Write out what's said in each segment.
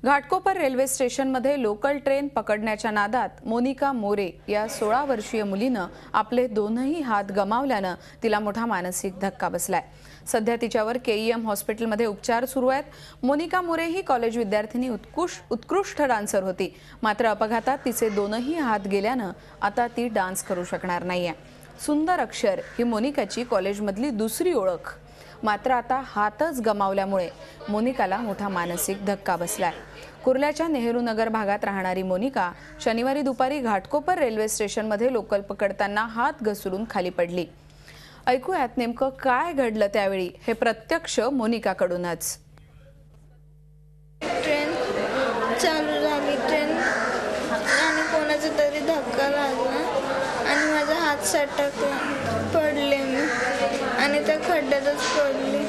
Ghatkopar railway स्टेशनमध्ये local train पकडण्याच्या नादात मोनिका मोरे या 16 वर्षीय मुलीनं आपले दोनही हात गमावल्यानं तिला मोठा मानसिक धक्का बसलाय। सध्या तिच्यावर केईएम हॉस्पिटलमध्ये उपचार सुरू आहेत। मोनिका मोरे ही कॉलेज विद्यार्थिनी उत्कृष्ट डान्सर होती, मात्र अपघातात तिचे दोनही हात गेल्यानं आता ती डान्स करू शकणार नाहीये। सुंदर अक्षर ही मोनिकाची कॉलेजमधली दुसरी ओळख, मात्र आता हातच गमावल्यामुळे मोनिकाला मोठा मानसिक धक्का बसलाय। कुर्ल्याच्या नेहरू नगर भागात राहणारी मोनिका शनिवारी दुपारी घाटकोपर रेल्वे स्टेशनमध्ये लोकल पकडताना हात घसरून खाली पडली। ऐकूयात नेमकं काय घडलं त्यावेळी, हे प्रत्यक्ष मोनिकाकडूनच। ट्रेन चालू झाली, ट्रेन आणि कोणाचा तरी धक्का लागला आणि माझा हात सटकला, पडले मी आणि त्या खड्ड्यातच पडली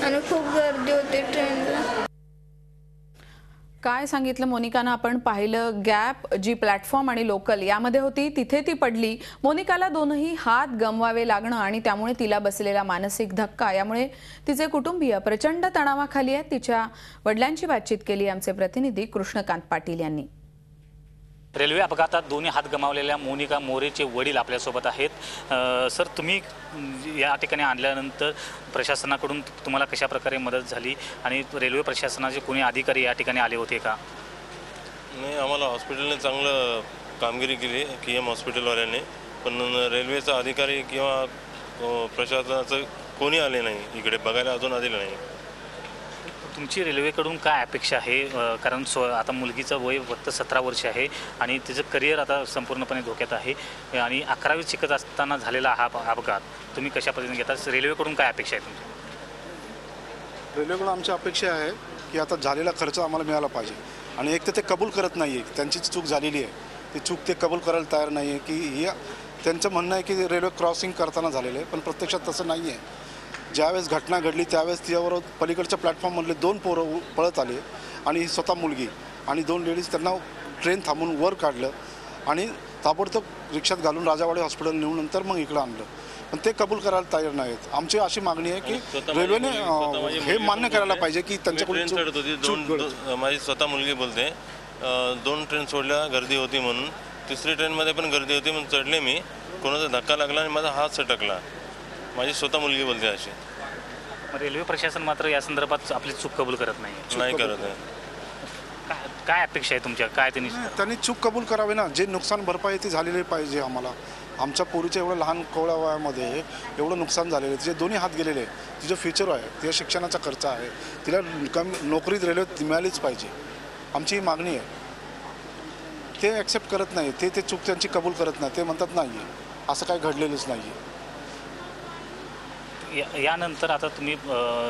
आणि खूप गर्दी होती ट्रेनला। काय सांगितलं मोनिकानं आपण पाहिलं, गॅप जी प्लॅटफॉर्म आणि लोकल यामध्ये होती तिथे ती पडली। मोनिकाला दोनही हात गमवावे लागणं आणि त्यामुळे तिला बसलेला मानसिक धक्का, यामुळे तिचे कुटुंबीय प्रचंड तणावाखाली आहेत। तिच्या वडिलांची बातचीत केली आमचे प्रतिनिधी कृष्णकांत पाटील यांनी। रेल्वे अपघातात दोन्ही हात गमावलेल्या मोनिका मोरेचे वडील आपल्यासोबत आहेत। सर, तुम्ही या ठिकाणी आणल्यानंतर प्रशासनाकडून तुम्हाला कशा प्रकारे मदत झाली आणि रेल्वे प्रशासनाचे कोणी अधिकारी या ठिकाणी आले होते का? नाही, आम्हाला हॉस्पिटलने चांगलं कामगिरी केली, केईएम हॉस्पिटलवाल्यांनी, पण रेल्वेचा अधिकारी किंवा प्रशासनाचं कोणी आले नाही, इकडे बघायला अजून आलेलं नाही। तुमची रेल्वेकडून काय अपेक्षा आहे? कारण आता मुलगीचं वय फक्त 17 वर्ष आहे आणि तिचं करिअर आता संपूर्णपणे धोक्यात आहे आणि 11वी शिकत असताना झालेला हा अपघात तुम्ही कशा पद्धतीने घेता? रेल्वेकडून काय अपेक्षा आहे तुमची? रेल्वेकडून आमची अपेक्षा आहे की आता झालेला खर्च आम्हाला मिळाला पाहिजे आणि एक तर ते कबूल करत नाही आहे, त्यांची चूक झालेली आहे, ती चूक ते कबूल करायला तयार नाही आहे की ही त्यांचं म्हणणं आहे की रेल्वे क्रॉसिंग करताना झालेलं आहे, पण प्रत्यक्षात तसं नाही आहे। ज्यावेळेस घटना घडली त्यावेळेस तिच्याबरोबर पलीकडच्या प्लॅटफॉर्ममधले 2 पोरं पळत आले आणि स्वतः मुलगी आणि 2 लेडीज त्यांना ट्रेन थांबून वर काढलं आणि ताबडतोब रिक्षात घालून राजावाडी हॉस्पिटल नेऊन नंतर मग इकडं आणलं, पण ते कबूल करायला तयार नाहीत। आमची अशी मागणी आहे की रेल्वेने हे मान्य करायला पाहिजे की त्यांच्याकडून चढत होती, माझी स्वतः मुलगी बोलते 2 ट्रेन सोडल्या, गर्दी होती म्हणून, 3री ट्रेनमध्ये पण गर्दी होती म्हणून चढले मी, कोणाचा धक्का लागला आणि माझा हात सटकला, माझी स्वतः मुलगी बोलते अशी। रेल्वे प्रशासन मात्र या संदर्भात आपली चूक कबूल करत नाही करत आहे। काय अपेक्षा आहे तुमच्या? काय त्यांनी चूक कबूल करावे ना, जे नुकसान भरपाई ती झालेली पाहिजे आम्हाला। आमच्या पोरीच्या एवढं लहान कोवळ्या वयामध्ये एवढं नुकसान झालेलं आहे, तिचे दोन्ही हात गेलेले, तिचं फ्युचर आहे, तिच्या शिक्षणाचा खर्च आहे, तिला नोकरीत रेल्वेत मिळालीच पाहिजे, आमची ही मागणी आहे। ते ॲक्सेप्ट करत नाही, ते चूक त्यांची कबूल करत नाही, ते म्हणतात नाही असं काय घडलेलंच नाही आहे। यानंतर आता तुम्ही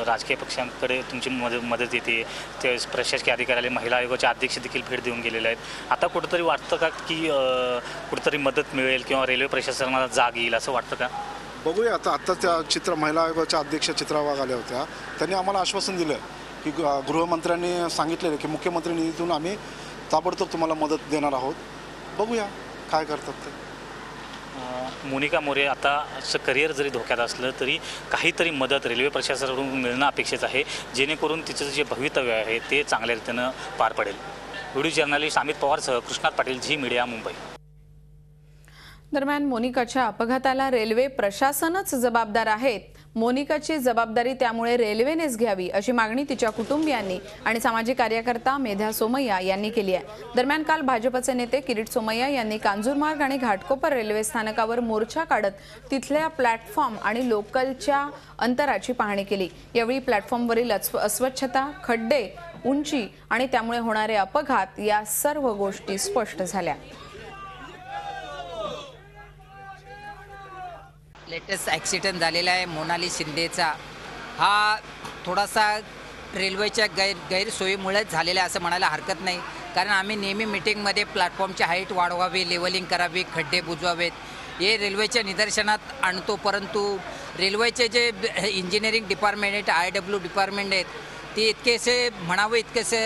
राजकीय पक्षांकडे तुमची मदत येते, ते प्रशासकीय अधिकारी आले, महिला आयोगाचे अध्यक्ष देखील भेट देऊन गेलेले आहेत। आता कुठंतरी वाटतं का की कुठंतरी मदत मिळेल किंवा रेल्वे प्रशासनाला जाग येईल असं वाटतं का? बघूया आता त्या महिला आयोगाच्या अध्यक्ष चित्रा वाघ आल्या होत्या, त्यांनी आम्हाला आश्वासन दिलं की गृहमंत्र्यांनी सांगितलेलं की मुख्यमंत्री निधीतून आम्ही ताबडतोब तुम्हाला मदत देणार आहोत, बघूया काय करतात ते। मोनिका मोरे आता करिअर जरी धोक्यात असलं तरी काहीतरी मदत रेल्वे प्रशासनाकडून मिळणं अपेक्षित आहे, जेणेकरून तिचं जे भवितव्य आहे ते चांगल्या रीतीनं पार पडेल। व्हिडिओ जर्नलिस्ट अमित पवारसह कृष्णात पाटील, झी मीडिया, मुंबई। दरम्यान मोनिकाच्या अपघाताला रेल्वे प्रशासनच जबाबदार आहेत, मोनिकाची जबाबदारी त्यामुळे रेल्वेनेच घ्यावी अशी मागणी तिच्या कुटुंबियांनी आणि सामाजिक कार्यकर्ता मेधा सोमय्या यांनी केली आहे। दरम्यान काल भाजपचे नेते किरीट सोमय्या यांनी कांजूरमार्ग आणि घाटकोपर रेल्वे स्थानकावर मोर्चा काढत तिथल्या प्लॅटफॉर्म आणि लोकलच्या अंतराची पाहणी केली। यावेळी प्लॅटफॉर्मवरील अस्वच्छता, खड्डे, उंची आणि त्यामुळे होणारे अपघात या सर्व गोष्टी स्पष्ट झाल्या। लेटेस्ट ॲक्सिडेंट झालेला आहे मोनाली शिंदेचा, हा थोडासा रेल्वेच्या गैरसोयीमुळेच झालेला आहे असं म्हणायला हरकत नाही, कारण आम्ही नेहमी मीटिंगमध्ये प्लॅटफॉर्मची हाईट वाढवावी, लेवलिंग करावी, खड्डे बुजवावेत हे रेल्वेच्या निदर्शनात आणतो, परंतु रेल्वेचे जे इंजिनिअरिंग डिपार्टमेंट आहेत, IW डिपार्टमेंट आहेत, ती इतकेसे म्हणावं इतकेसे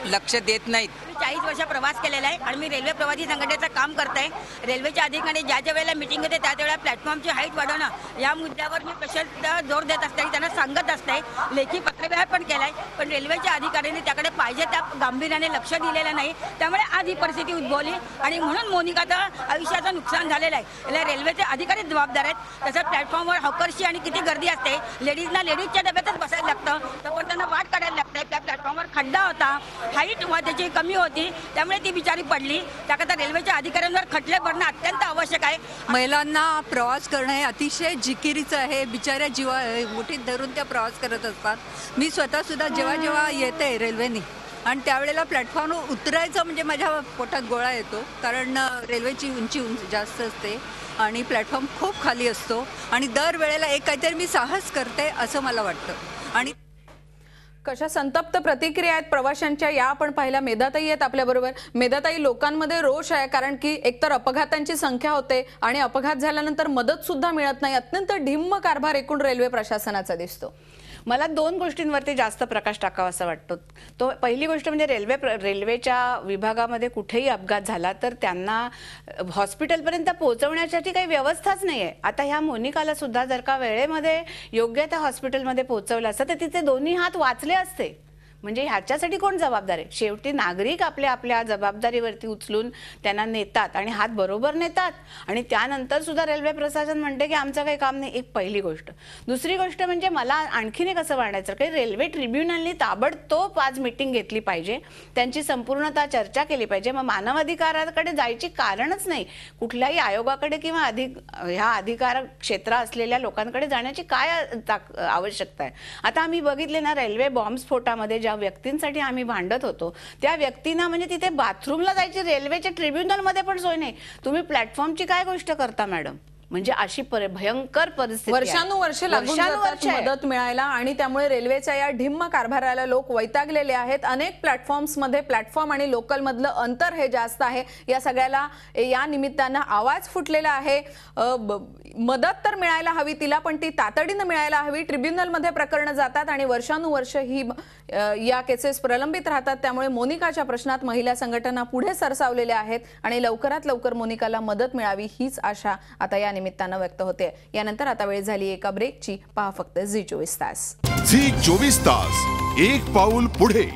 लक्ष देत नाहीत. 40 वर्ष प्रवास केलेला आहे आणि मी रेल्वे प्रवासी संघटनेचं काम करते. रेल्वेच्या अधिकारी ज्या ज्या वेळेला मिटिंग येते त्या वेळेला प्लॅटफॉर्मची हाईट वाढवणं या मुद्द्यावर मी स्पेशल जोर देत असते आणि त्यांना सांगत असते. लेखी पत्रव्यवहार पण केला आहे, पण रेल्वेच्या अधिकाऱ्यांनी त्याकडे पाहिजे त्या गांभीर्याने लक्ष दिलेलं नाही. त्यामुळे आज ही परिस्थिती उद्भवली आणि म्हणून मोनिकाचं आयुष्याचं नुकसान झालेलं आहे. याला रेल्वेचे अधिकारी जबाबदार आहेत. तसंच प्लॅटफॉर्मवर हॉकर्सची आणि किती गर्दी असते. लेडीजला लेडीजच्या डब्यातच बसायला लागतं, तर पण त्यांना वाट काढायला लागते. त्या प्लॅटफॉर्मवर खड्डा होता, हाईट त्याची कमी होती, त्यामुळे ती बिचारी पडली. त्याकरता रेल्वेच्या अधिकाऱ्यांवर खटले भरणं अत्यंत आवश्यक आहे. महिलांना प्रवास करणं हे अतिशय जिकिरीचं आहे. बिचाऱ्या जीवा मुठीत धरून त्या प्रवास करत असतात. मी स्वतःसुद्धा जेव्हा जेव्हा येते रेल्वेने आणि त्यावेळेला प्लॅटफॉर्मवर उतरायचं म्हणजे माझ्या पोटात गोळा येतो, कारण रेल्वेची उंची जास्त असते आणि प्लॅटफॉर्म खूप खाली असतो आणि दरवेळेला एक काहीतरी मी साहस करते असं मला वाटतं. आणि कशा संतप्त प्रतिक्रिया आहेत प्रवाशांच्या या आपण पाहिल्या. मेधाताई आहेत आपल्याबरोबर. मेधाताई, लोकांमध्ये रोष आहे कारण की एकतर अपघातांची संख्या होते आणि अपघात झाल्यानंतर मदत सुद्धा मिळत नाही. अत्यंत ढिम्म कारभार एकूण रेल्वे प्रशासनाचा दिसतो. मला 2 गोष्टींवरती जास्त प्रकाश टाकावा असं वाटतं. तो पहिली गोष्ट म्हणजे रेल्वेच्या विभागामध्ये कुठेही अपघात झाला तर त्यांना हॉस्पिटलपर्यंत पोहोचवण्यासाठी काही व्यवस्थाच नाही आहे. आता ह्या मोनिकाला सुद्धा जर का वेळेमध्ये योग्य त्या हॉस्पिटलमध्ये पोहोचवलं असतं तर तिचे दोन्ही हात वाचले असते. म्हणजे ह्याच्यासाठी कोण जबाबदार आहे? शेवटी नागरिक आपल्या जबाबदारीवरती उचलून त्यांना नेतात आणि हात बरोबर नेतात आणि त्यानंतर सुद्धा रेल्वे प्रशासन म्हणते की आमचं काही काम नाही. एक पहिली गोष्ट. दुसरी गोष्ट म्हणजे मला आणखीन एक असं वाटायचं की रेल्वे ट्रिब्युनलनी ताबडतोब आज मीटिंग घेतली पाहिजे, त्यांची संपूर्णतः चर्चा केली पाहिजे. मग मानवाधिकाराकडे जायची कारणच नाही. कुठल्याही आयोगाकडे किंवा ह्या अधिकार क्षेत्र असलेल्या लोकांकडे जाण्याची काय आवश्यकता आहे? आता आम्ही बघितले ना, रेल्वे बॉम्बस्फोटामध्ये ज्या व्यक्तींसाठी आम्ही भांडत होतो त्या व्यक्तींना म्हणजे तिथे बाथरूमला जायची रेल्वेच्या ट्रिब्युनलमध्ये पण सोय नाही. तुम्ही प्लॅटफॉर्मची काय गोष्ट करता मॅडम? म्हणजे अशी भयंकर परिस्थिती वर्षानुवर्षे लागून जातात मदत मिळायला आणि त्यामुळे रेल्वेच्या या ढिम्म कारभाराला लोक वैतागलेले आहेत. अनेक प्लॅटफॉर्म्समध्ये प्लॅटफॉर्म आणि लोकल मधलं अंतर हे जास्त आहे. या सगळ्याला या निमित्तानं आवाज फुटलेला आहे. मदत तर मिळायला हवी तिला, पण ती तातडीनं मिळायला हवी. ट्रिब्युनलमध्ये प्रकरणं जातात आणि वर्षानुवर्ष ही या केसेस प्रलंबित राहतात. त्यामुळे मोनिकाच्या प्रश्नात महिला संघटना पुढे सरसावलेल्या आहेत आणि लवकरात लवकर मोनिकाला मदत मिळावी हीच आशा आता या निमित्तानं व्यक्त होते. यानंतर आता वेळ झाली एका ब्रेकची. पहा फक्त झी 24 तास. झी 24 तास, एक पाऊल पुढे.